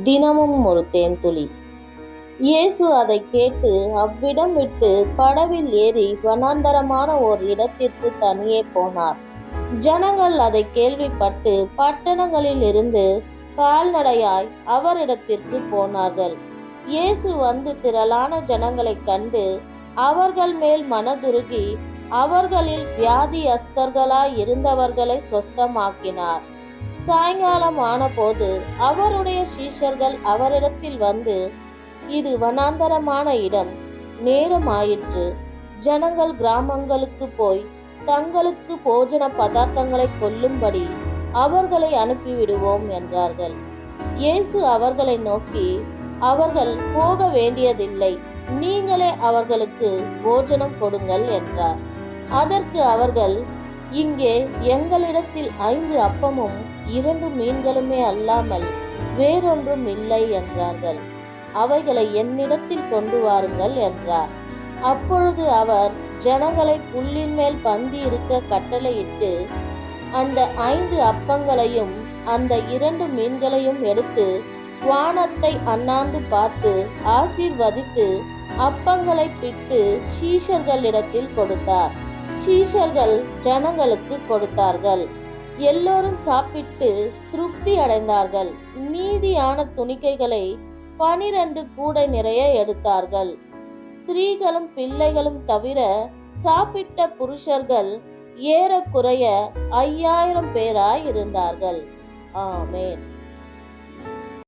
தினமும் ஒரு தேன்துளி. இயேசு அதை கேட்டு அவ்விடம் விட்டு படவில் ஏறி வனாந்தரமான ஓர் இடத்திற்கு தனியே போனார். ஜனங்கள் அதை கேள்விப்பட்டு பட்டணங்களில் இருந்து கால்நடையாய் அவரிடத்திற்கு போனார்கள். இயேசு வந்து திரளான ஜனங்களைக் கண்டு அவர்கள் மேல் மனதுருகி அவர்களில் வியாதியஸ்தர்களாய் இருந்தவர்களை சொஸ்தமாக்கினார். சாயங்காலம் ஆனபோது அவருடைய சீஷர்கள் அவரிடத்தில் வந்து, இது வனாந்தரமான இடம், நேரமாயிற்று. ஜனங்கள் கிராமங்களுக்கு போய் தங்களுக்கு போஜன பதார்த்தங்களை கொல்லும்படி அவர்களை அனுப்பிவிடுவோம் என்றார்கள். இயேசு அவர்களை நோக்கி, அவர்கள் போக வேண்டியதில்லை, நீங்களே அவர்களுக்கு போஜனம் கொடுங்கள் என்றார். அதற்கு அவர்கள், இங்கே எங்களிடத்தில் 5 அப்பமும் 2 மீன்களுமே அல்லாமல் வேறொன்றும் இல்லை என்றார்கள். அவைகளை என்னிடத்தில் கொண்டு வாருங்கள் என்றார். அப்பொழுது அவர் ஜனங்களை புல்லின் மேல் பந்தி இருக்க கட்டளையிட்டு, அந்த 5 அப்பங்களையும் அந்த 2 மீன்களையும் எடுத்து வானத்தை அண்ணாந்து பார்த்து ஆசீர்வதித்து அப்பங்களை பிட்டு சீஷர்களிடத்தில் கொடுத்தார். சீஷர்கள் ஜனங்களுக்கு கொடுத்தார்கள். எல்லோரும் சாப்பிட்டு திருப்தி அடைந்தார்கள். மீதியான துணிக்கைகளை 12 கூடை நிறைய எடுத்தார்கள். ஸ்திரீகளும் பிள்ளைகளும் தவிர சாப்பிட்ட புருஷர்கள் ஏறக்குறைய 5000 பேராய் இருந்தார்கள். ஆமென்.